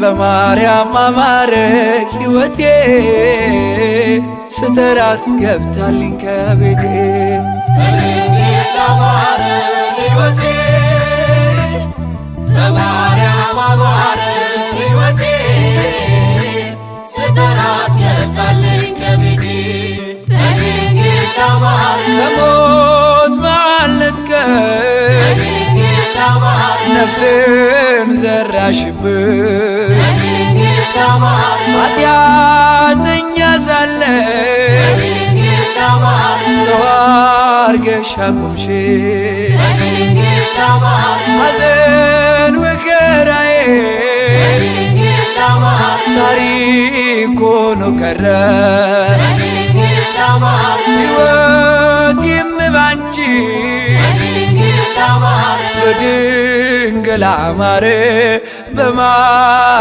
በማርያም አማረ ሕይወቴ ስጠራት ገብታልኝ ከቤቴ በድንግል አማረ ሕይወቴ በማርያም አማረ ሕይወቴ ስጠራት ገብታልኝ ከቤቴ በድንግል አማረ ከሞት ባልነጥቀኝ በድንግል አማረ ነፍስን ዘራሽብኝ በድንግል አማረ ኃጢአተኛ ሳለሁ በድንግል አማረ ሰው አርገሽ አቆምሽኝ በድንግል አማረ ሐዘን መከራዬ በድንግል አማረ ታሪክ ሆኖ ቀረ በድንግል አማረ ሕይወቴም ባንቺ በድንግል አማረ በድንግል አማረ